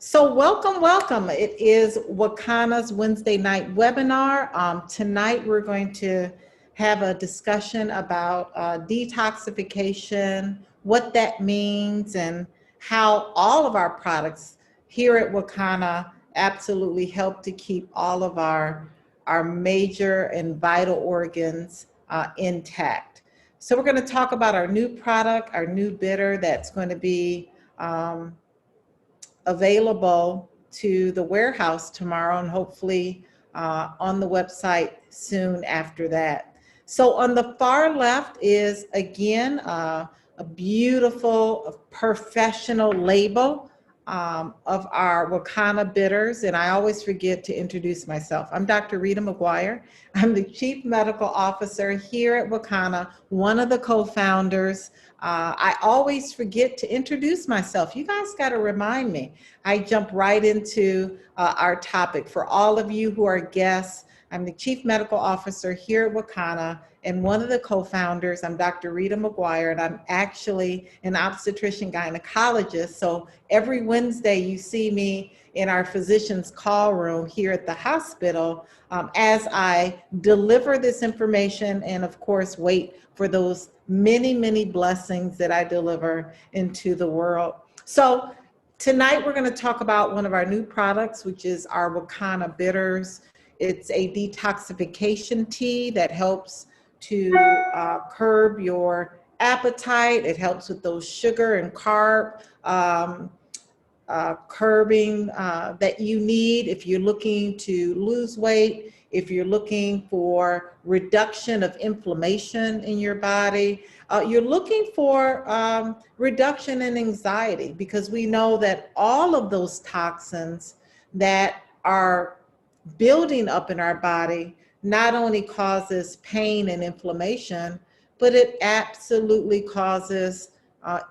So welcome. It is Wakanna's Wednesday night webinar. Tonight we're going to have a discussion about detoxification, what that means, and how all of our products here at Wakanna absolutely help to keep all of our major and vital organs intact. So we're going to talk about our new product, our new bitter that's going to be available to the warehouse tomorrow and hopefully on the website soon after that. So on the far left is again a beautiful professional label of our Wakanna bitters, and I always forget to introduce myself. I'm Dr. Rita McGuire. I'm the Chief Medical Officer here at Wakanna, one of the co-founders. I always forget to introduce myself. You guys got to remind me. I jump right into our topic. For all of you who are guests, I'm the Chief Medical Officer here at Wakanna and one of the co-founders. I'm Dr. Rita McGuire, and I'm actually an obstetrician gynecologist. So every Wednesday you see me in our physician's call room here at the hospital as I deliver this information and of course wait for those many blessings that I deliver into the world. So tonight we're going to talk about one of our new products, which is our Wakanna bitters. It's a detoxification tea that helps to curb your appetite. It helps with those sugar and carb curbing that you need if you're looking to lose weight, if you're looking for reduction of inflammation in your body, you're looking for reduction in anxiety, because we know that all of those toxins that are building up in our body not only causes pain and inflammation, but it absolutely causes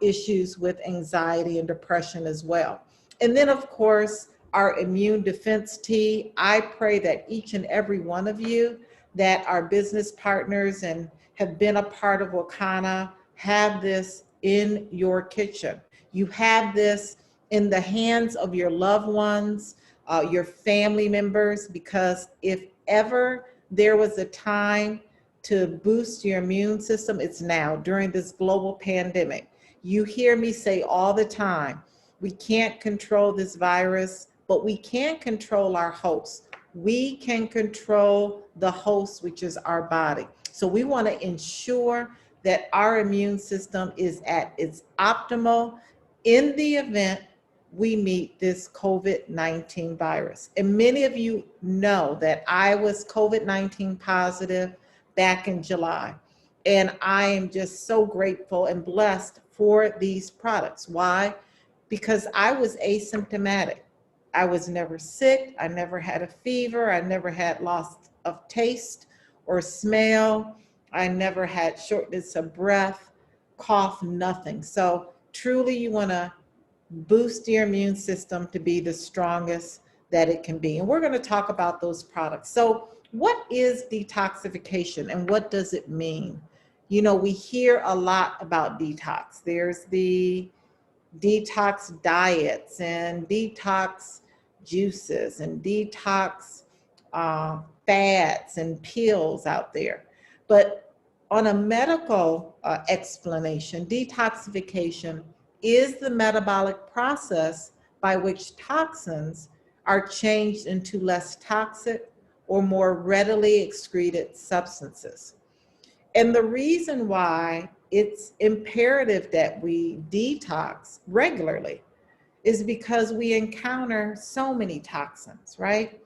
issues with anxiety and depression as well. And then of course, our immune defense tea. I pray that each and every one of you that are business partners and have been a part of Wakanna have this in your kitchen. You have this in the hands of your loved ones, your family members, because if ever there was a time to boost your immune system, it's now during this global pandemic. You hear me say all the time, we can't control this virus, but we can control our host. We can control the host, which is our body. So we want to ensure that our immune system is at its optimal in the event we meet this COVID-19 virus. And many of you know that I was COVID-19 positive back in July. And I am just so grateful and blessed for these products. Why? Because I was asymptomatic. I was never sick. I never had a fever. I never had loss of taste or smell. I never had shortness of breath, cough, nothing. So truly you want to boost your immune system to be the strongest that it can be. And we're going to talk about those products. So what is detoxification and what does it mean? You know, we hear a lot about detox. There's the detox diets and detox juices and detox fads and pills out there. But on a medical explanation, detoxification is the metabolic process by which toxins are changed into less toxic or more readily excreted substances. And the reason why it's imperative that we detox regularly is because we encounter so many toxins, right?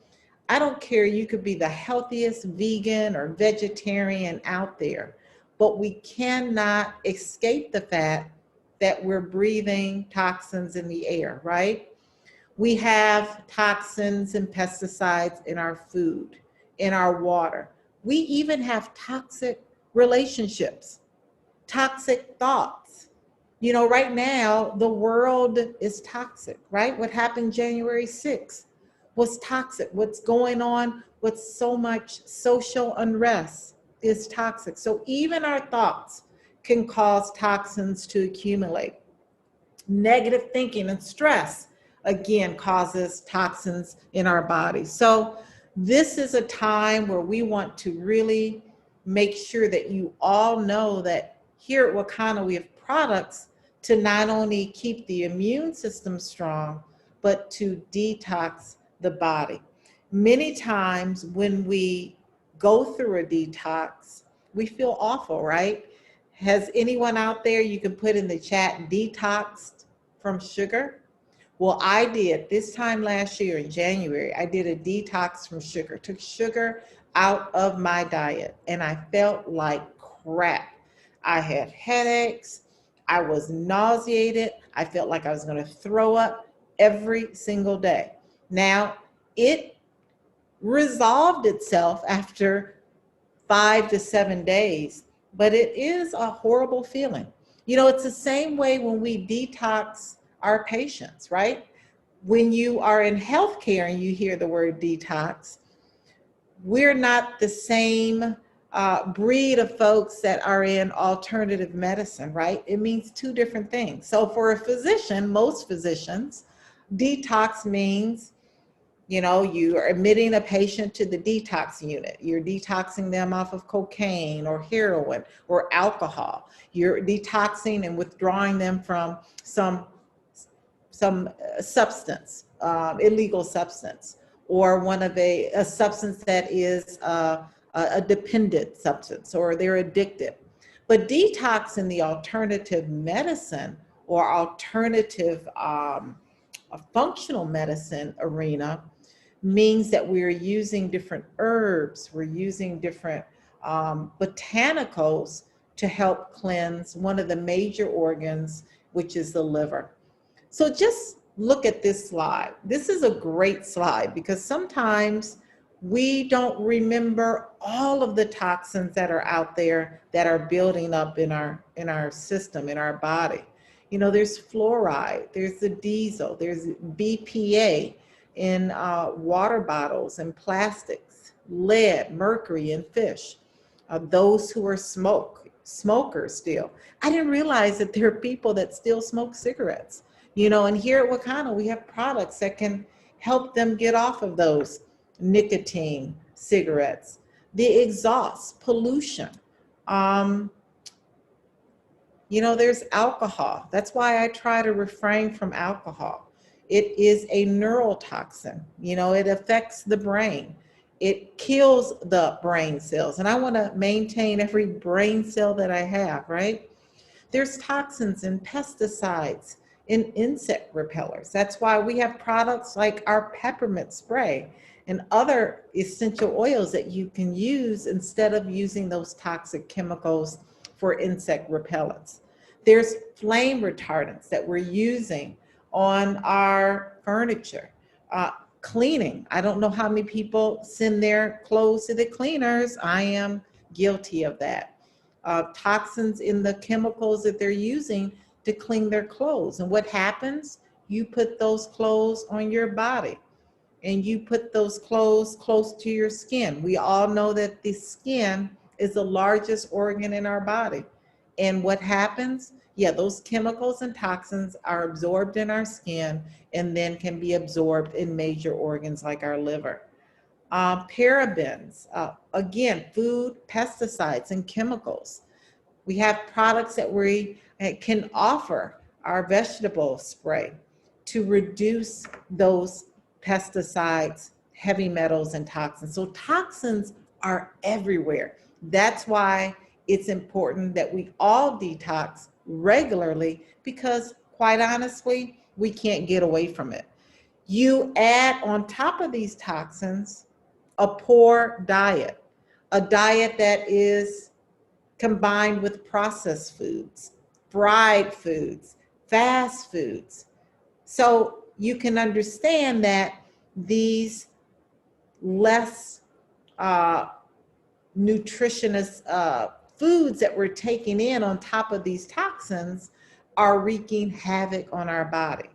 I don't care, you could be the healthiest vegan or vegetarian out there, but we cannot escape the fact that we're breathing toxins in the air, right? We have toxins and pesticides in our food, in our water. We even have toxic relationships, toxic thoughts. You know, right now, the world is toxic, right? What happened January 6th was toxic. What's going on with so much social unrest is toxic. So even our thoughts can cause toxins to accumulate. Negative thinking and stress again, causes toxins in our body. So this is a time where we want to really make sure that you all know that here at Wakanna, we have products to not only keep the immune system strong, but to detox the body. Many times when we go through a detox, we feel awful, right? Has anyone out there, you can put in the chat, detoxed from sugar? Well, I did this time last year in January. I did a detox from sugar, took sugar out of my diet, and I felt like crap. I had headaches. I was nauseated. I felt like I was going to throw up every single day. Now, it resolved itself after 5 to 7 days, but it is a horrible feeling. You know, it's the same way when we detox our patients, right? When you are in healthcare and you hear the word detox, we're not the same breed of folks that are in alternative medicine, right? It means two different things. So for a physician, most physicians, detox means, you know, you are admitting a patient to the detox unit. You're detoxing them off of cocaine or heroin or alcohol. You're detoxing and withdrawing them from some substance, illegal substance, or one of a substance that is a dependent substance, or they're addicted. But detox in the alternative medicine or alternative functional medicine arena means that we're using different herbs, we're using different botanicals to help cleanse one of the major organs, which is the liver. So just look at this slide. This is a great slide because sometimes we don't remember all of the toxins that are out there that are building up in our system, in our body. You know, there's fluoride, there's the diesel, there's BPA in water bottles and plastics, lead, mercury in fish. Those who are smokers still. I didn't realize that there are people that still smoke cigarettes. You know, and here at Wakanna, we have products that can help them get off of those nicotine cigarettes, the exhaust, pollution. You know, there's alcohol. That's why I try to refrain from alcohol. It is a neurotoxin. You know, it affects the brain. It kills the brain cells. And I want to maintain every brain cell that I have, right? There's toxins and pesticides in insect repellers. That's why we have products like our peppermint spray and other essential oils that you can use instead of using those toxic chemicals for insect repellents. There's flame retardants that we're using on our furniture. Cleaning. I don't know how many people send their clothes to the cleaners. I am guilty of that. Toxins in the chemicals that they're using to clean their clothes. And what happens? You put those clothes on your body and you put those clothes close to your skin. We all know that the skin is the largest organ in our body. And what happens? Yeah, those chemicals and toxins are absorbed in our skin and then can be absorbed in major organs like our liver. Parabens, again, food, pesticides, and chemicals. We have products that we can offer, our vegetable spray, to reduce those pesticides, heavy metals, and toxins. So toxins are everywhere. That's why it's important that we all detox regularly because, quite honestly, we can't get away from it. You add on top of these toxins a poor diet, a diet that is combined with processed foods, fried foods, fast foods. So you can understand that these less nutritious foods that we're taking in on top of these toxins are wreaking havoc on our body.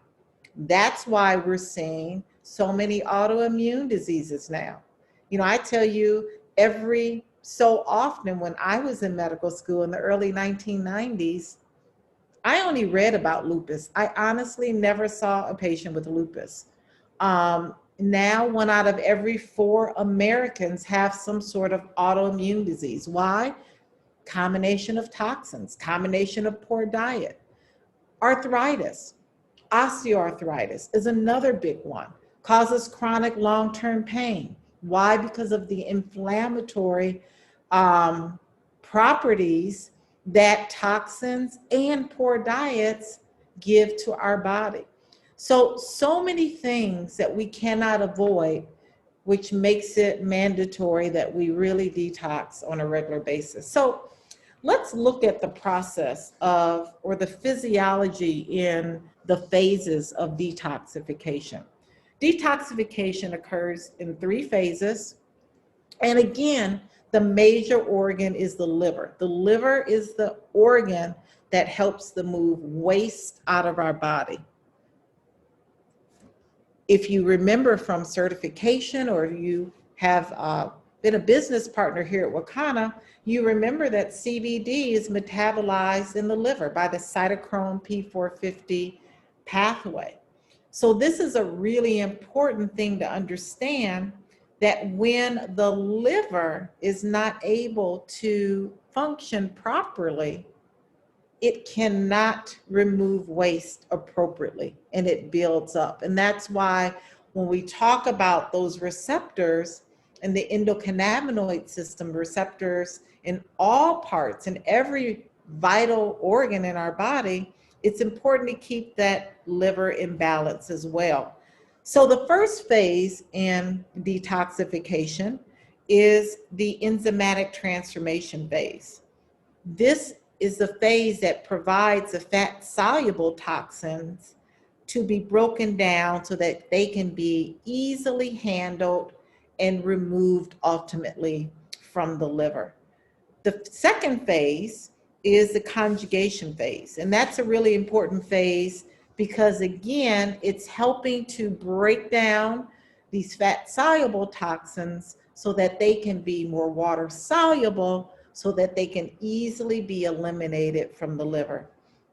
That's why we're seeing so many autoimmune diseases now. You know, I tell you, every so often when I was in medical school in the early 1990s, I only read about lupus. I honestly never saw a patient with lupus. Now, 1 out of every 4 Americans have some sort of autoimmune disease. Why? Combination of toxins, combination of poor diet. Arthritis, osteoarthritis is another big one, causes chronic long-term pain. Why? Because of the inflammatory um, properties that toxins and poor diets give to our body. So many things that we cannot avoid, which makes it mandatory that we really detox on a regular basis. So let's look at the process of, or the physiology in the phases of detoxification. Detoxification occurs in 3 phases. And again, the major organ is the liver. The liver is the organ that helps to move waste out of our body. If you remember from certification, or you have been a business partner here at Wakanna, you remember that CBD is metabolized in the liver by the cytochrome P450 pathway. So this is a really important thing to understand, that when the liver is not able to function properly, it cannot remove waste appropriately, and it builds up. And that's why when we talk about those receptors and the endocannabinoid system, receptors in all parts and every vital organ in our body, it's important to keep that liver in balance as well. So the first phase in detoxification is the enzymatic transformation phase. This is the phase that provides the fat-soluble toxins to be broken down so that they can be easily handled and removed ultimately from the liver. The second phase is the conjugation phase, and that's a really important phase because, again, it's helping to break down these fat-soluble toxins so that they can be more water-soluble, so that they can easily be eliminated from the liver.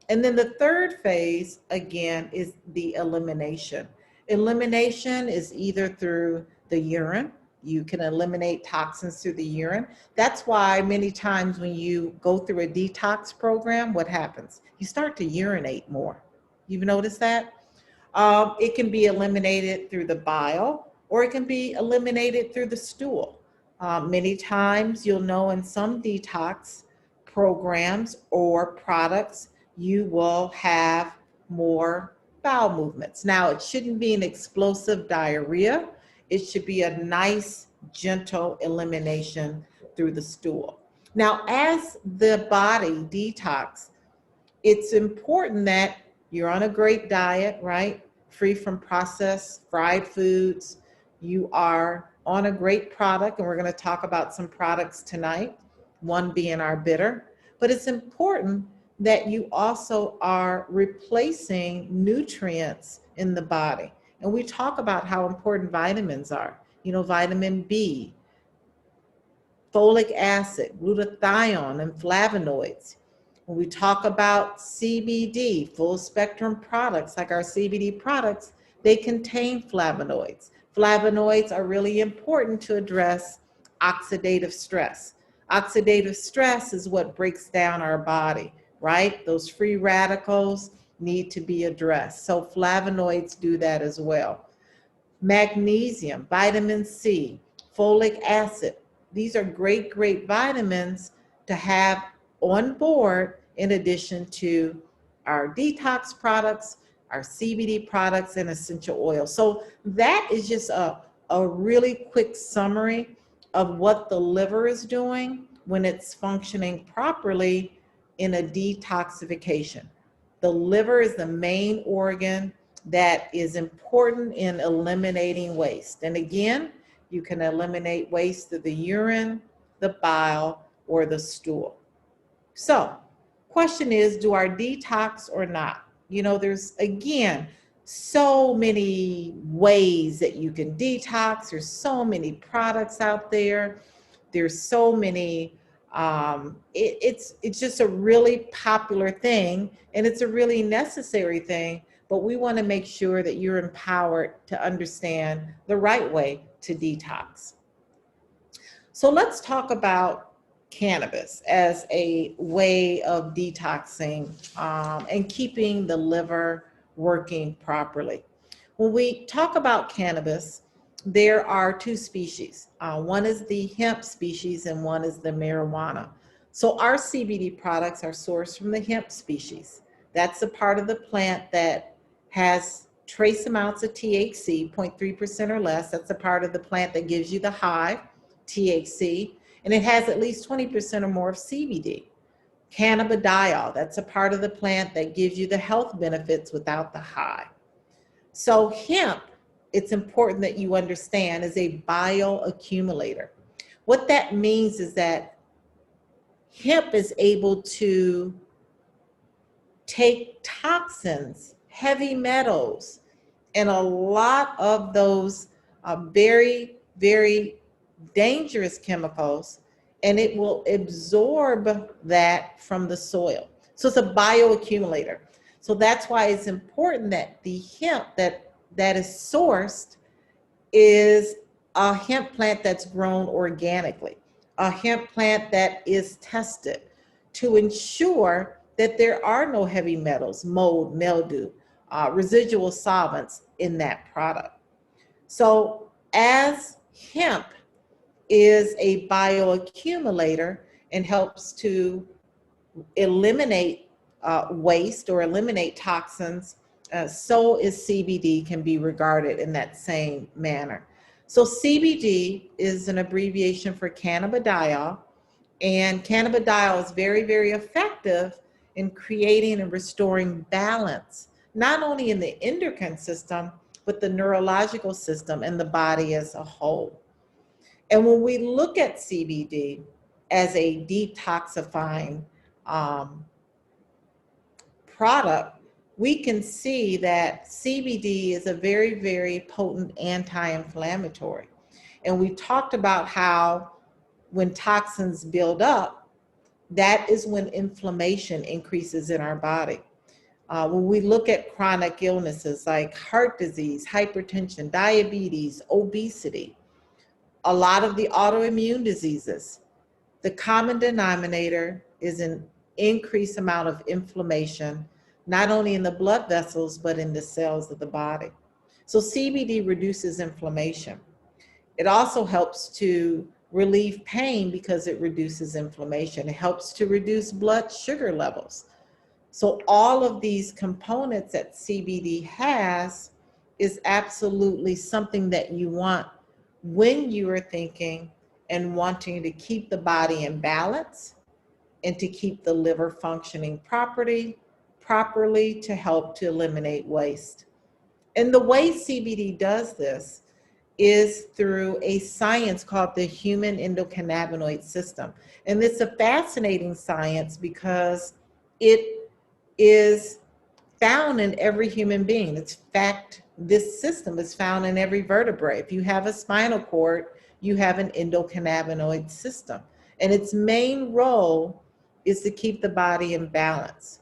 And then the third phase, again, is the elimination. Elimination is either through the urine. You can eliminate toxins through the urine. That's why many times when you go through a detox program, what happens? You start to urinate more. You've noticed that? It can be eliminated through the bile, or it can be eliminated through the stool. Many times you'll know in some detox programs or products, you will have more bowel movements. Now, it shouldn't be an explosive diarrhea. It should be a nice, gentle elimination through the stool. Now, as the body detox, it's important that you're on a great diet, right? Free from processed fried foods. You are on a great product, and we're going to talk about some products tonight, one being our bitter. But it's important that you also are replacing nutrients in the body. And we talk about how important vitamins are. You know, vitamin B, folic acid, glutathione, and flavonoids. When we talk about CBD, full spectrum products like our CBD products, they contain flavonoids. Flavonoids are really important to address oxidative stress. Oxidative stress is what breaks down our body, right? Those free radicals need to be addressed. So flavonoids do that as well. Magnesium, vitamin C, folic acid. These are great, great vitamins to have on board in addition to our detox products, our CBD products, and essential oils. So that is just a really quick summary of what the liver is doing when it's functioning properly in a detoxification. The liver is the main organ that is important in eliminating waste. And again, you can eliminate waste through the urine, the bile, or the stool. So, question is, do I detox or not? You know, there's, again, so many ways that you can detox. There's so many products out there. There's so many It's just a really popular thing, and it's a really necessary thing, but we want to make sure that you're empowered to understand the right way to detox. So let's talk about cannabis as a way of detoxing and keeping the liver working properly. When we talk about cannabis, there are two species. One is the hemp species and one is the marijuana. So our CBD products are sourced from the hemp species. That's the part of the plant that has trace amounts of THC, 0.3% or less. That's the part of the plant that gives you the high, THC, and it has at least 20% or more of CBD. Cannabidiol, that's a part of the plant that gives you the health benefits without the high. So hemp, it's important that you understand, is a bioaccumulator. What that means is that hemp is able to take toxins, heavy metals, and a lot of those very, very dangerous chemicals, and it will absorb that from the soil. So it's a bioaccumulator. So that's why it's important that the hemp that is sourced is a hemp plant that's grown organically, a hemp plant that is tested to ensure that there are no heavy metals, mold, mildew, residual solvents in that product. So as hemp is a bioaccumulator and helps to eliminate waste or eliminate toxins, so is CBD can be regarded in that same manner. So CBD is an abbreviation for cannabidiol, and cannabidiol is very, very effective in creating and restoring balance, not only in the endocrine system, but the neurological system and the body as a whole. And when we look at CBD as a detoxifying um, product, we can see that CBD is a very, very potent anti-inflammatory. And we talked about how when toxins build up, that is when inflammation increases in our body. When we look at chronic illnesses like heart disease, hypertension, diabetes, obesity, a lot of the autoimmune diseases, the common denominator is an increased amount of inflammation, not only in the blood vessels, but in the cells of the body. So CBD reduces inflammation. It also helps to relieve pain because it reduces inflammation. It helps to reduce blood sugar levels. So all of these components that CBD has is absolutely something that you want when you are thinking and wanting to keep the body in balance and to keep the liver functioning properly to help to eliminate waste. And the way CBD does this is through a science called the human endocannabinoid system. And it's a fascinating science because it is found in every human being. In fact, this system is found in every vertebrae. If you have a spinal cord, you have an endocannabinoid system. And its main role is to keep the body in balance.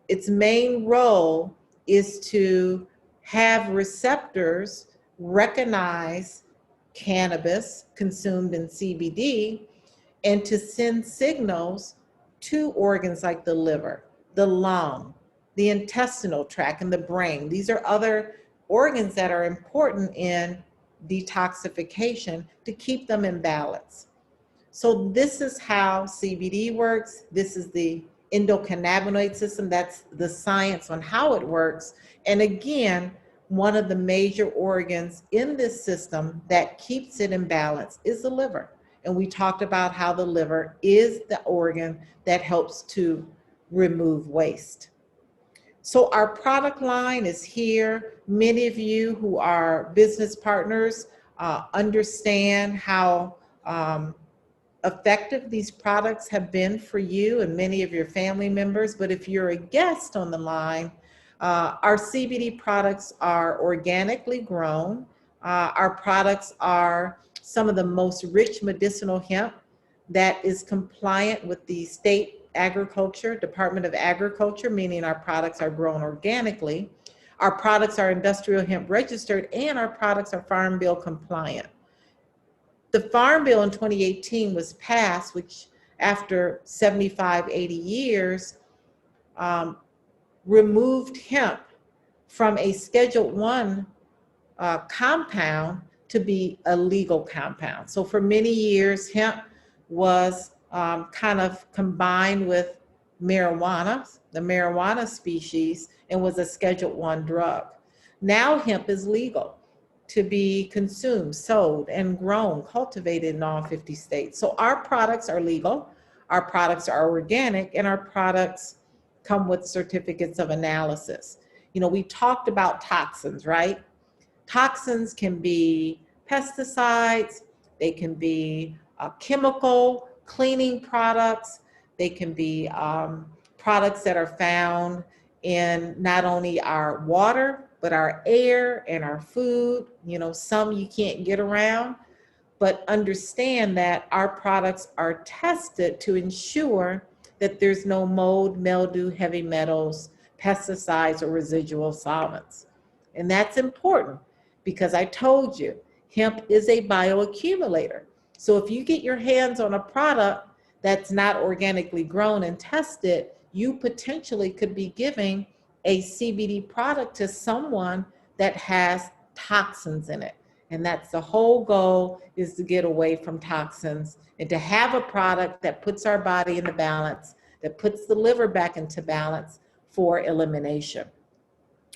Its main role is to have receptors recognize cannabis consumed in CBD and to send signals to organs like the liver, the lung, the intestinal tract, and the brain. These are other organs that are important in detoxification to keep them in balance. So this is how CBD works. This is the endocannabinoid system. That's the science on how it works. And again, one of the major organs in this system that keeps it in balance is the liver. And we talked about how the liver is the organ that helps to remove waste. So our product line is here. Many of you who are business partners understand how effective these products have been for you and many of your family members. But if you're a guest on the line, our CBD products are organically grown. Our products are some of the most rich medicinal hemp that is compliant with the state agriculture, Department of Agriculture, meaning our products are grown organically. Our products are industrial hemp registered, and our products are Farm Bill compliant. The Farm Bill in 2018 was passed, which after 75, 80 years, removed hemp from a Schedule 1 compound to be a legal compound. So for many years, hemp was kind of combined with marijuana, the marijuana species, and was a Schedule 1 drug. Now hemp is legal to be consumed, sold, and grown, cultivated in all 50 states. So our products are legal, our products are organic, and our products come with certificates of analysis. You know, we talked about toxins, right? Toxins can be pesticides, they can be chemical cleaning products, they can be products that are found in not only our water, but our air and our food. You know, some you can't get around, but understand that our products are tested to ensure that there's no mold, mildew, heavy metals, pesticides, or residual solvents. And that's important because I told you, hemp is a bioaccumulator. So if you get your hands on a product that's not organically grown and tested, you potentially could be giving a CBD product to someone that has toxins in it. And that's the whole goal, is to get away from toxins and to have a product that puts our body into balance, that puts the liver back into balance for elimination.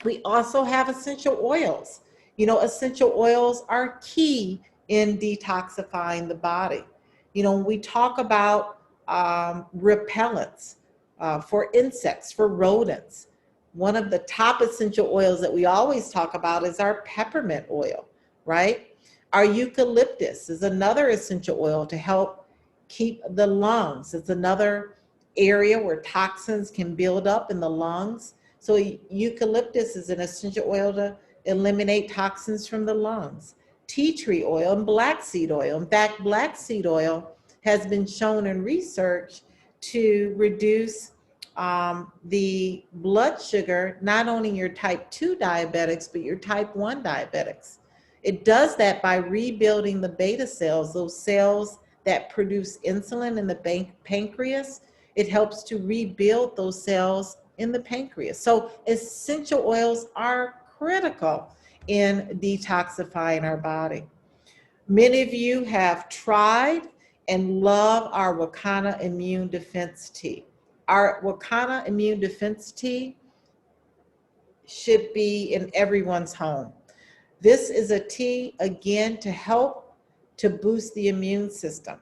We also have essential oils. You know, essential oils are key in detoxifying the body. You know, when we talk about repellents for insects, for rodents, one of the top essential oils that we always talk about is our peppermint oil, right? Our eucalyptus is another essential oil to help keep the lungs. It's another area where toxins can build up in the lungs. So eucalyptus is an essential oil to eliminate toxins from the lungs. Tea tree oil and black seed oil. In fact, black seed oil has been shown in research to reduce the blood sugar, not only in your type 2 diabetics, but your type 1 diabetics. It does that by rebuilding the beta cells, those cells that produce insulin in the pancreas. It helps to rebuild those cells in the pancreas. So essential oils are critical in detoxifying our body. Many of you have tried and love our Wakanna Immune Defense Tea. Our Wakanna Immune Defense Tea should be in everyone's home. This is a tea, again, to help to boost the immune system.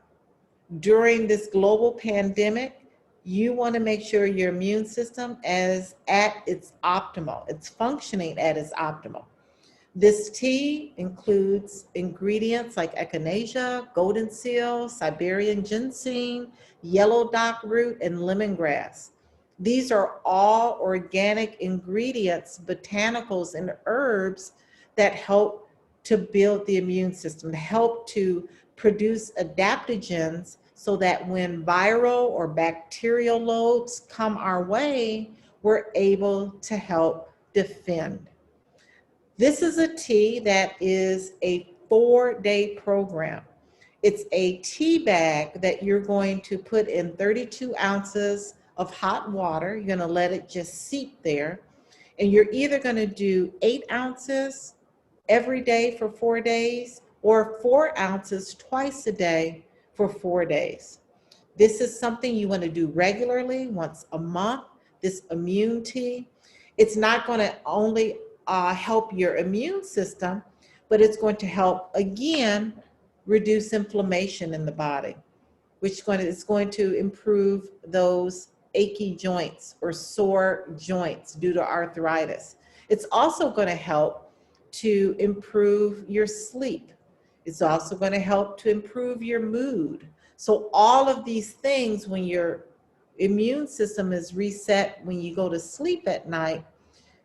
During this global pandemic, you want to make sure your immune system is at its optimal. It's functioning at its optimal. This tea includes ingredients like echinacea, golden seal, Siberian ginseng, yellow dock root, and lemongrass. These are all organic ingredients, botanicals, and herbs that help to build the immune system, help to produce adaptogens so that when viral or bacterial loads come our way, we're able to help defend. This is a tea that is a 4-day program. It's a tea bag that you're going to put in 32 ounces of hot water. You're going to let it just seep there. And you're either going to do 8 ounces every day for 4 days or 4 ounces twice a day for 4 days. This is something you want to do regularly, once a month, this immune tea. It's not going to only help your immune system, but it's going to help, again, reduce inflammation in the body, which is going to improve those achy joints or sore joints due to arthritis. It's also going to help to improve your sleep. It's also going to help to improve your mood. So all of these things, when your immune system is reset, when you go to sleep at night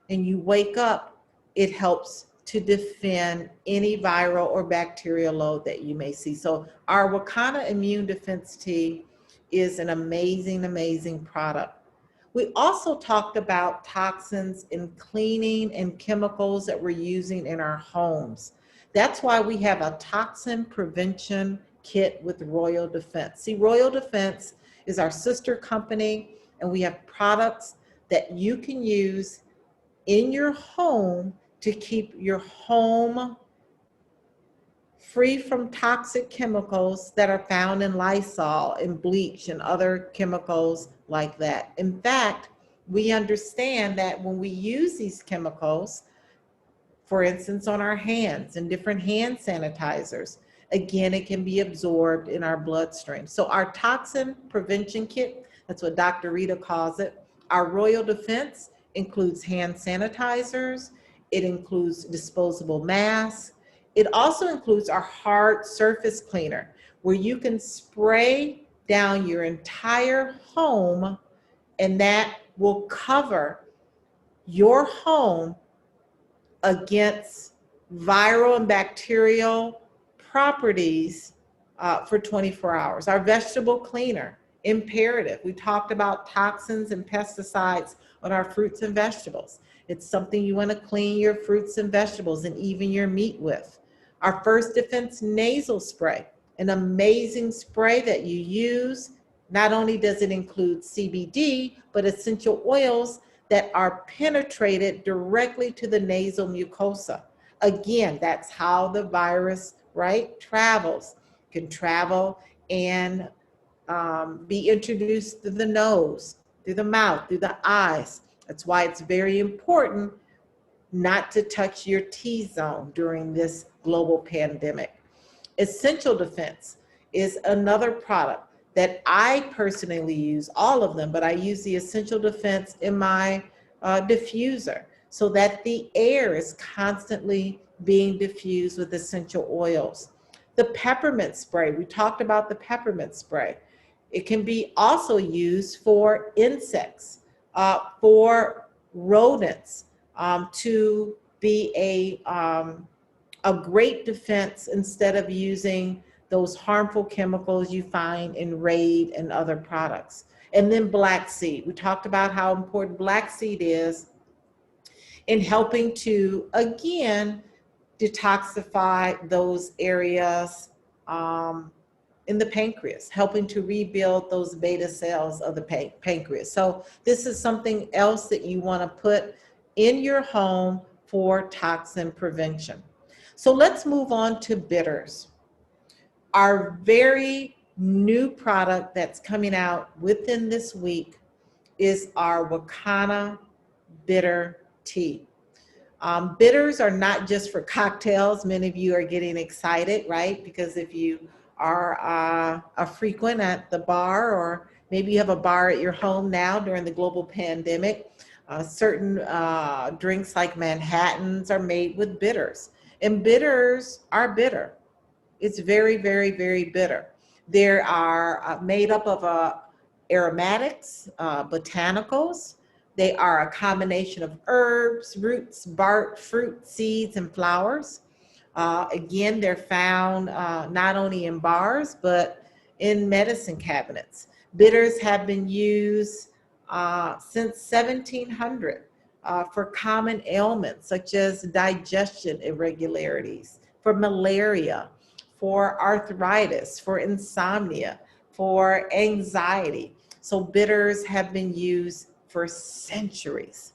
and you wake up, it helps to defend any viral or bacterial load that you may see. So our Wakanna Immune Defense Tea is an amazing, amazing product. We also talked about toxins in cleaning and chemicals that we're using in our homes. That's why we have a toxin prevention kit with Royal Defense. See, Royal Defense is our sister company, and we have products that you can use in your home to keep your home free from toxic chemicals that are found in Lysol and bleach and other chemicals like that. In fact, we understand that when we use these chemicals, for instance, on our hands and different hand sanitizers, again, it can be absorbed in our bloodstream. So our toxin prevention kit, that's what Dr. Rita calls it, our Royal Defense includes hand sanitizers, it includes disposable masks, it also includes our hard surface cleaner, where you can spray down your entire home, and that will cover your home against viral and bacterial properties for 24 hours. Our vegetable cleaner, imperative. We talked about toxins and pesticides on our fruits and vegetables. It's something you want to clean your fruits and vegetables and even your meat with. Our First Defense nasal spray, an amazing spray that you use. Not only does it include CBD, but essential oils that are penetrated directly to the nasal mucosa. Again, that's how the virus, right, travels. It can travel and be introduced through the nose, through the mouth, through the eyes. That's why it's very important not to touch your T-zone during this global pandemic. Essential Defense is another product that I personally use, all of them, but I use the Essential Defense in my diffuser so that the air is constantly being diffused with essential oils. The peppermint spray, we talked about the peppermint spray. It can be also used for insects, for rodents, to be a great defense instead of using those harmful chemicals you find in Raid and other products. And then black seed. We talked about how important black seed is in helping to, again, detoxify those areas in the pancreas, helping to rebuild those beta cells of the pancreas. So this is something else that you want to put in your home for toxin prevention. So let's move on to bitters. Our very new product that's coming out within this week is our Wakanna bitter tea. Bitters are not just for cocktails. Many of you are getting excited, right? Because if you are a frequent at the bar, or maybe you have a bar at your home now during the global pandemic, certain drinks like Manhattans are made with bitters. And bitters are bitter. It's very, very, very bitter. They are made up of aromatics, botanicals. They are a combination of herbs, roots, bark, fruit, seeds, and flowers. Again, they're found not only in bars, but in medicine cabinets. Bitters have been used since 1700 for common ailments such as digestion irregularities, for malaria, for arthritis, for insomnia, for anxiety. So bitters have been used for centuries.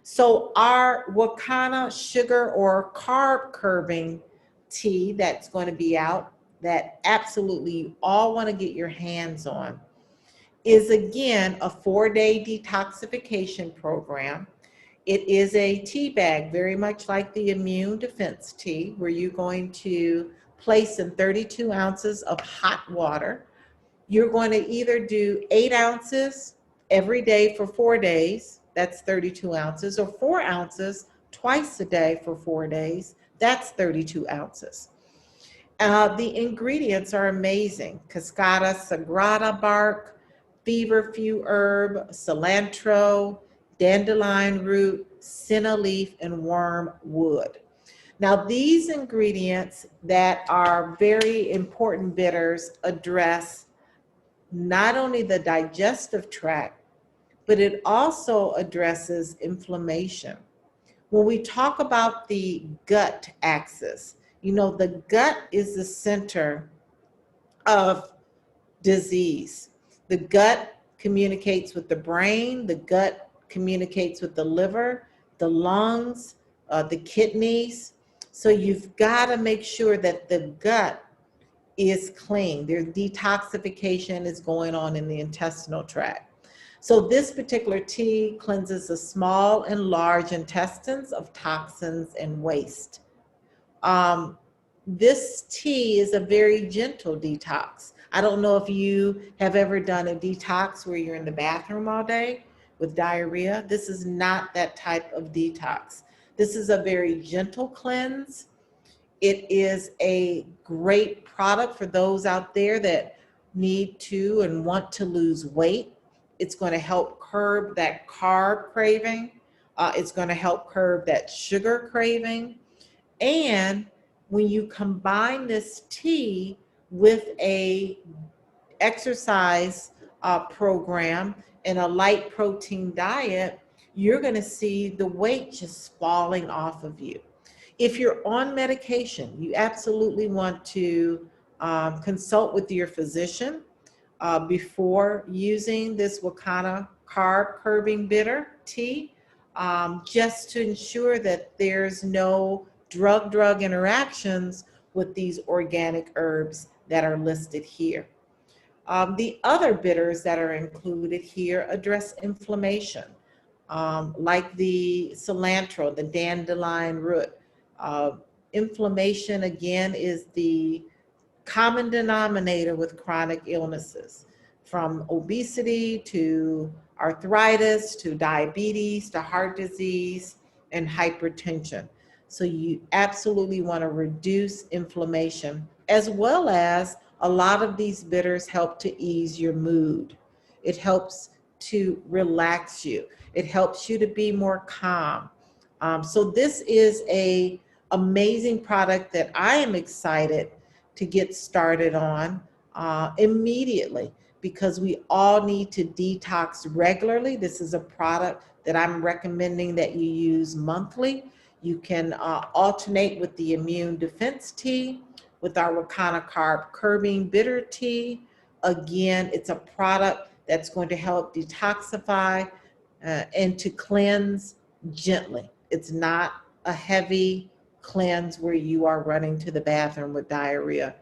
So our Wakanna sugar or carb curbing tea that's going to be out, that absolutely you all want to get your hands on, is again a 4-day detoxification program. It is a tea bag, very much like the immune defense tea, where you're going to place in 32 ounces of hot water. You're going to either do 8 ounces every day for 4 days, that's 32 ounces, or 4 ounces twice a day for 4 days, that's 32 ounces. The ingredients are amazing. Cascada sagrada bark, feverfew herb, cilantro, dandelion root, senna leaf, and wormwood. Now, these ingredients that are very important bitters address not only the digestive tract, but it also addresses inflammation. When we talk about the gut axis, you know, the gut is the center of disease. The gut communicates with the brain, the gut communicates with the liver, the lungs, the kidneys. So you've got to make sure that the gut is clean. There's detoxification is going on in the intestinal tract. So this particular tea cleanses the small and large intestines of toxins and waste. This tea is a very gentle detox. I don't know if you have ever done a detox where you're in the bathroom all day with diarrhea. This is not that type of detox. This is a very gentle cleanse. It is a great product for those out there that need to and want to lose weight. It's going to help curb that carb craving. It's going to help curb that sugar craving. And when you combine this tea with a exercise program and a light protein diet, you're going to see the weight just falling off of you. If you're on medication, you absolutely want to consult with your physician before using this Wakanna carb curbing bitter tea, just to ensure that there's no drug interactions with these organic herbs that are listed here. The other bitters that are included here address inflammation, like the cilantro, the dandelion root. Inflammation, again, is the common denominator with chronic illnesses, from obesity to arthritis to diabetes to heart disease and hypertension. So you absolutely want to reduce inflammation, as well as a lot of these bitters help to ease your mood. It helps to relax you. It helps you to be more calm. So this is a amazing product that I am excited to get started on immediately, because we all need to detox regularly. This is a product that I'm recommending that you use monthly. You can alternate with the immune defense tea, with our Wakanna carb curbing bitter tea. Again, it's a product that's going to help detoxify and to cleanse gently. It's not a heavy cleanse where you are running to the bathroom with diarrhea.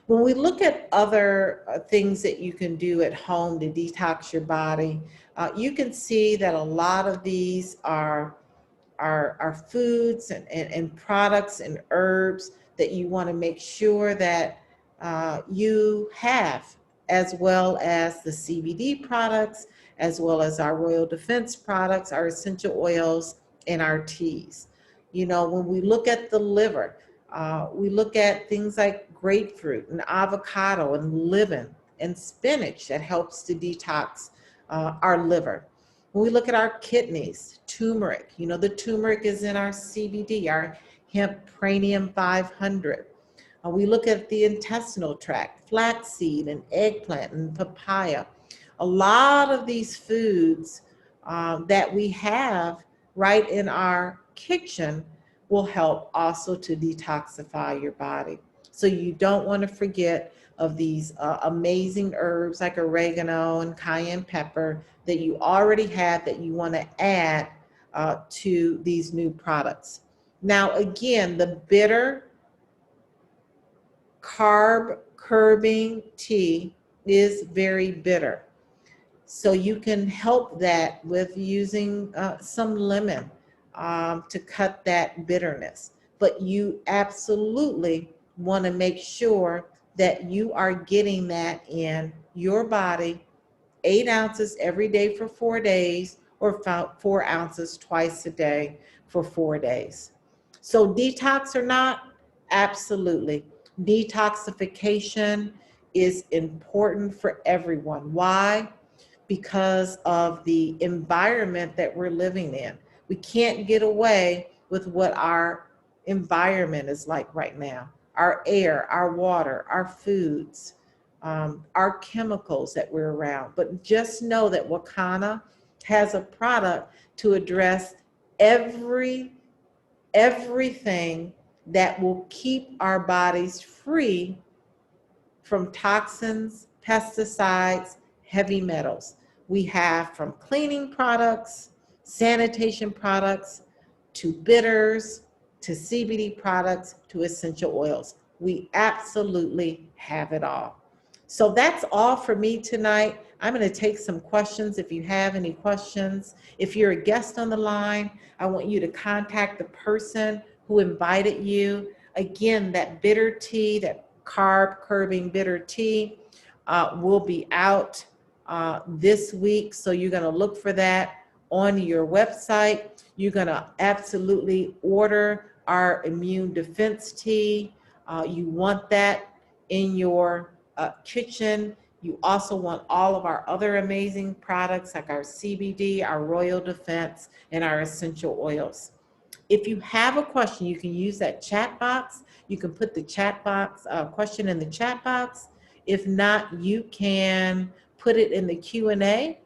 When we look at other things that you can do at home to detox your body, you can see that a lot of these are foods and products and herbs that you want to make sure that you have, as well as the CBD products, as well as our Royal Defense products, our essential oils, and our teas. You know, when we look at the liver, we look at things like grapefruit and avocado and lemon and spinach that helps to detox our liver. When we look at our kidneys, turmeric, you know, the turmeric is in our CBD, our hemp pranium 500. We look at the intestinal tract, flaxseed and eggplant and papaya. A lot of these foods that we have right in our kitchen will help also to detoxify your body. So you don't want to forget of these amazing herbs like oregano and cayenne pepper that you already have that you want to add to these new products. Now, again, the bitter carb curbing tea is very bitter. So you can help that with using some lemon to cut that bitterness. But you absolutely want to make sure that you are getting that in your body, 8 ounces every day for 4 days, or 4 ounces twice a day for 4 days. So detox or not, absolutely. Detoxification is important for everyone. Why? Because of the environment that we're living in. We can't get away with what our environment is like right now, our air, our water, our foods, our chemicals that we're around. But just know that Wakanna has a product to address everything that will keep our bodies free from toxins, pesticides, heavy metals. We have from cleaning products, sanitation products, to bitters, to CBD products, to essential oils. We absolutely have it all. So that's all for me tonight. I'm going to take some questions if you have any questions. If you're a guest on the line, I want you to contact the person who invited you. Again, that bitter tea, that carb curbing bitter tea will be out this week. So you're going to look for that on your website. You're going to absolutely order our immune defense tea. You want that in your kitchen. You also want all of our other amazing products like our CBD, our Royal Defense, and our essential oils. If you have a question, you can use that chat box. You can put the chat box question in the chat box. If not, you can put it in the Q&A,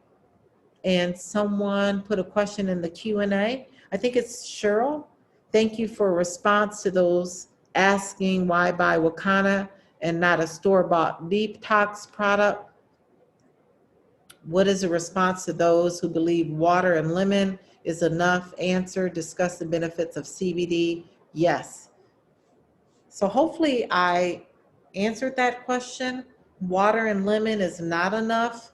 and someone put a question in the Q&A. I think it's Cheryl. Thank you for a response to those asking why buy Wakanna and not a store-bought detox product. What is the response to those who believe water and lemon is enough? Answer, discuss the benefits of CBD. Yes. So hopefully I answered that question. Water and lemon is not enough.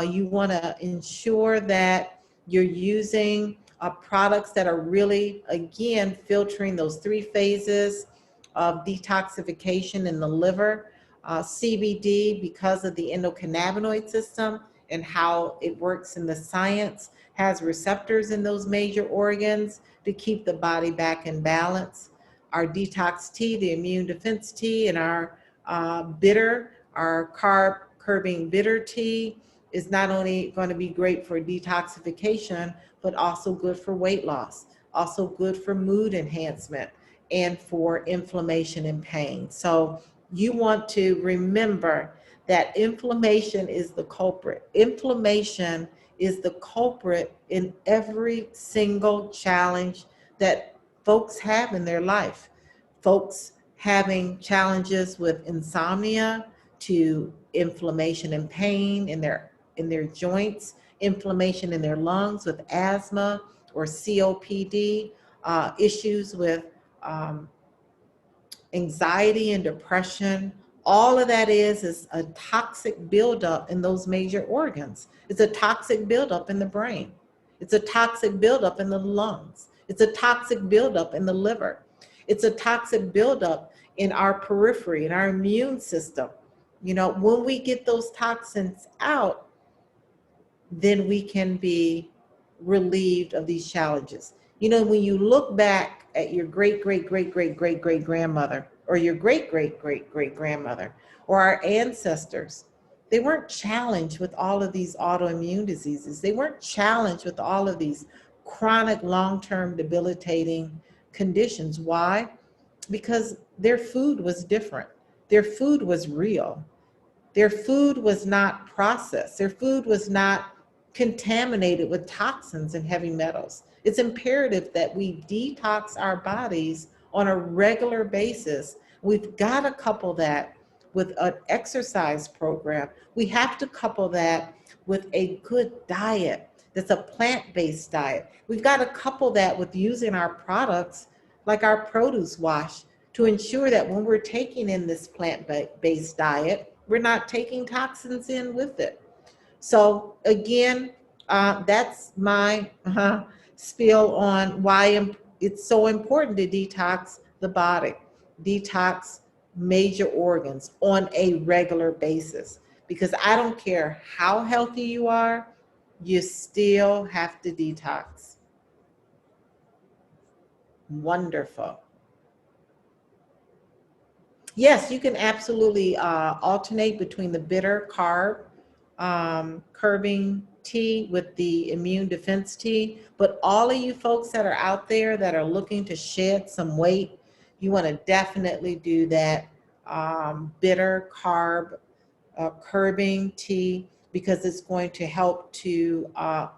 You want to ensure that you're using products that are really, again, filtering those 3 phases of detoxification in the liver. CBD, because of the endocannabinoid system and how it works in the science, has receptors in those major organs to keep the body back in balance. Our detox tea, the immune defense tea, and our our carb curbing bitter tea is not only going to be great for detoxification, but also good for weight loss, also good for mood enhancement, and for inflammation and pain. So you want to remember that inflammation is the culprit. Inflammation is the culprit in every single challenge that folks have in their life. Folks having challenges with insomnia, to inflammation and pain in their joints, inflammation in their lungs with asthma or COPD, issues with anxiety and depression. All of that is a toxic buildup in those major organs. It's a toxic buildup in the brain. It's a toxic buildup in the lungs. It's a toxic buildup in the liver. It's a toxic buildup in our periphery, in our immune system. You know, when we get those toxins out, then we can be relieved of these challenges. You know, when you look back at your great-great-great-great-great-great-grandmother, or your great-great-great-great-grandmother, or our ancestors, they weren't challenged with all of these autoimmune diseases. They weren't challenged with all of these chronic, long-term debilitating conditions. Why? Because their food was different. Their food was real. Their food was not processed. Their food was not contaminated with toxins and heavy metals. It's imperative that we detox our bodies on a regular basis. We've got to couple that with an exercise program. We have to couple that with a good diet that's a plant-based diet. We've got to couple that with using our products like our produce wash to ensure that when we're taking in this plant-based diet, we're not taking toxins in with it. So again, that's my spiel on why it's so important to detox the body, detox major organs on a regular basis. Because I don't care how healthy you are, you still have to detox. Wonderful. Yes, you can absolutely alternate between the bitter carb curbing tea with the immune defense tea. But all of you folks that are out there that are looking to shed some weight, you want to definitely do that bitter carb curbing tea, because it's going to help to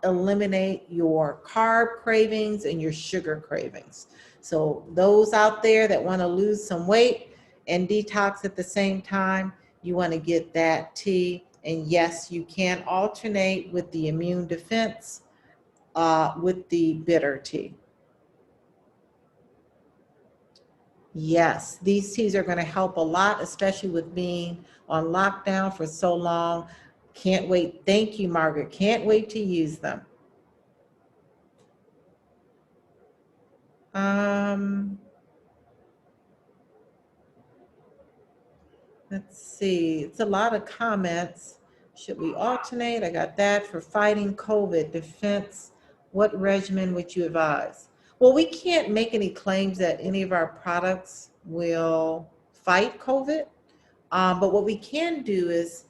eliminate your carb cravings and your sugar cravings. So those out there that want to lose some weight and detox at the same time, you want to get that tea. And yes, you can alternate with the immune defense with the bitter tea. Yes, these teas are going to help a lot, especially with being on lockdown for so long. Can't wait. Thank you, Margaret. Can't wait to use them. Um, let's see. It's a lot of comments. Should we alternate? I got that. For fighting COVID defense, what regimen would you advise? Well, we can't make any claims that any of our products will fight COVID. But what we can do is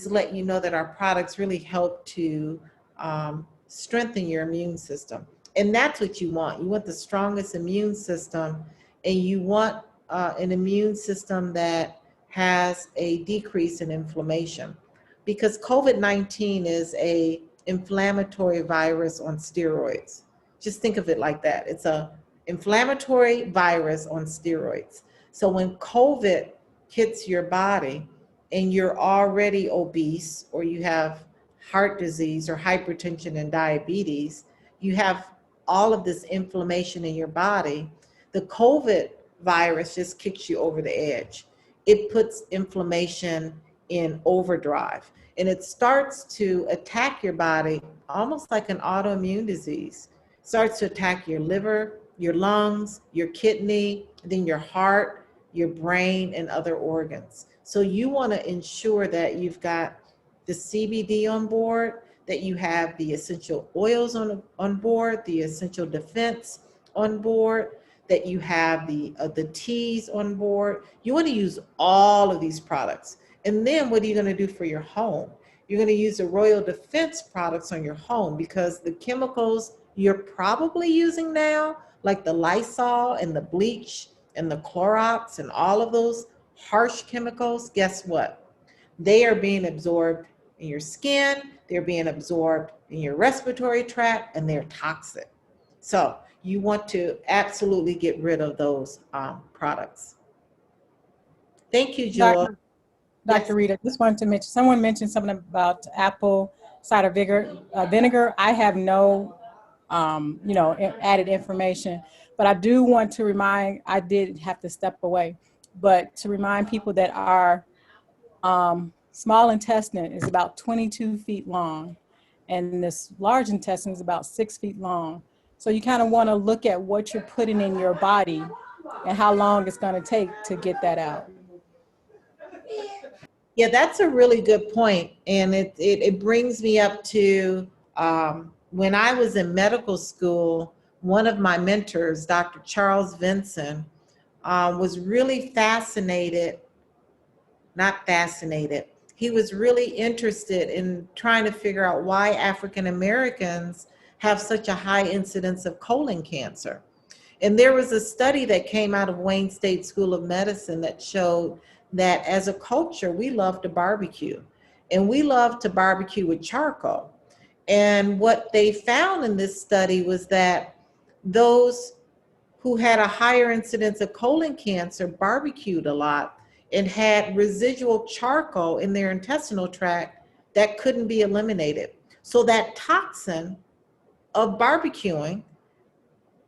let you know that our products really help to strengthen your immune system. And that's what you want. You want the strongest immune system, and you want an immune system that has a decrease in inflammation, because COVID-19 is a inflammatory virus on steroids. Just think of it like that. It's a inflammatory virus on steroids. So when COVID hits your body and you're already obese, or you have heart disease or hypertension and diabetes, you have all of this inflammation in your body, the COVID virus just kicks you over the edge. It puts inflammation in overdrive, and it starts to attack your body almost like an autoimmune disease. It starts to attack your liver, your lungs, your kidney, then your heart, your brain, and other organs. So you want to ensure that you've got the CBD on board, that you have the essential oils on board, the essential defense on board, that you have the teas on board. You want to use all of these products. And then what are you going to do for your home? You're going to use the Royal Defense products on your home, because the chemicals you're probably using now, like the Lysol and the bleach and the Clorox and all of those harsh chemicals, guess what? They are being absorbed in your skin, they're being absorbed in your respiratory tract, and they're toxic. So you want to absolutely get rid of those products. Thank you, Jewel. Dr. Yes. Rita, just wanted to mention, someone mentioned something about apple cider vinegar. I have no, added information, but I do want to remind, I did have to step away, but to remind people that our small intestine is about 22 feet long, and this large intestine is about 6 feet long. So you kind of want to look at what you're putting in your body and how long it's going to take to get that out. Yeah, that's a really good point. And it brings me up to when I was in medical school, one of my mentors, Dr. Charles Vinson, was really he was really interested in trying to figure out why African Americans have such a high incidence of colon cancer. And there was a study that came out of Wayne State School of Medicine that showed that as a culture, we love to barbecue, and we love to barbecue with charcoal. And what they found in this study was that those who had a higher incidence of colon cancer barbecued a lot and had residual charcoal in their intestinal tract that couldn't be eliminated. So that toxin of barbecuing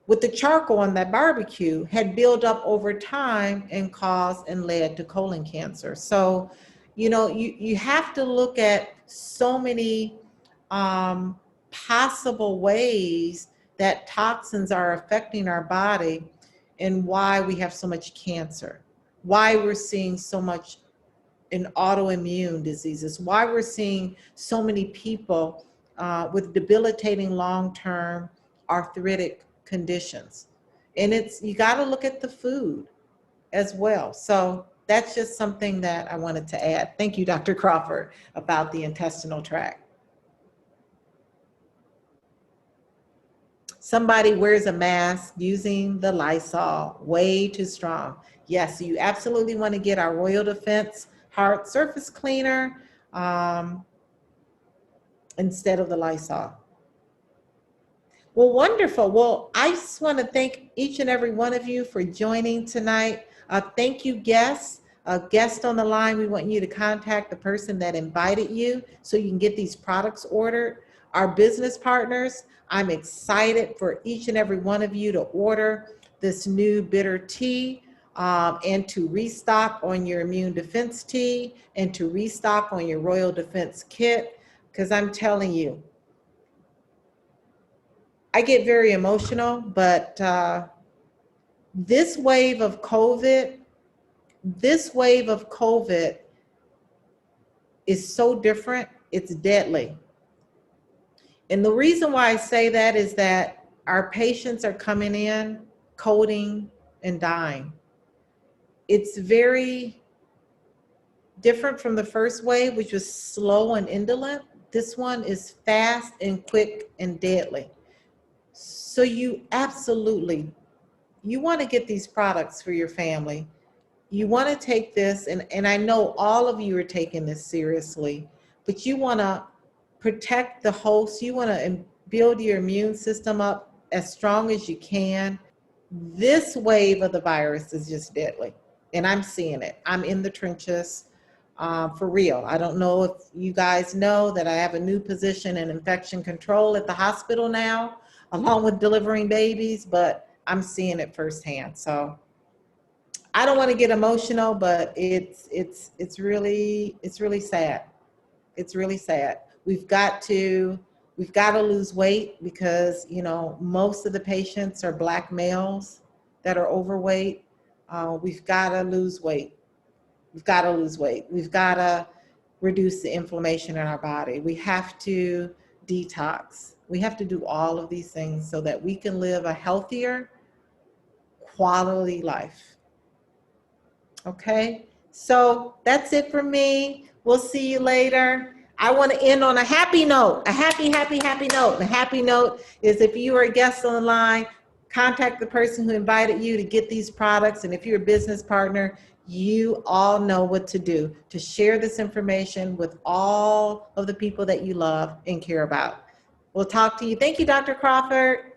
with the charcoal on that barbecue had built up over time and caused and led to colon cancer. So, you have to look at so many possible ways that toxins are affecting our body, and why we have so much cancer, why we're seeing so much in autoimmune diseases, why we're seeing so many people with debilitating long-term arthritic conditions. And you got to look at the food as well. So that's just something that I wanted to add. Thank you, Dr. Crawford, about the intestinal tract. Somebody wears a mask using the Lysol, way too strong. Yes, you absolutely want to get our Royal Defense Hard Surface Cleaner instead of the Lysol. Well, wonderful. Well, I just want to thank each and every one of you for joining tonight. Thank you, guests. A guest on the line, we want you to contact the person that invited you so you can get these products ordered. Our business partners, I'm excited for each and every one of you to order this new bitter tea and to restock on your immune defense tea and to restock on your Royal Defense kit, because I'm telling you, I get very emotional, but this wave of COVID is so different, it's deadly. And the reason why I say that is that our patients are coming in coding and dying. It's very different from the first wave, which was slow and indolent. This one is fast and quick and deadly. So you want to get these products for your family. You want to take this, and I know all of you are taking this seriously, but you want to protect the host. You want to build your immune system up as strong as you can. This wave of the virus is just deadly, and I'm seeing it. I'm in the trenches for real. I don't know if you guys know that I have a new position in infection control at the hospital now, along with delivering babies, but I'm seeing it firsthand. So I don't want to get emotional, but it's really sad. It's really sad. We've got to lose weight because, you know, most of the patients are Black males that are overweight. We've got to lose weight. We've got to lose weight. We've got to reduce the inflammation in our body. We have to detox. We have to do all of these things so that we can live a healthier quality life. Okay, so that's it for me. We'll see you later. I want to end on a happy note, a happy note. The happy note is if you are a guest on the line, contact the person who invited you to get these products. And if you're a business partner, you all know what to do to share this information with all of the people that you love and care about. We'll talk to you. Thank you, Dr. Crawford.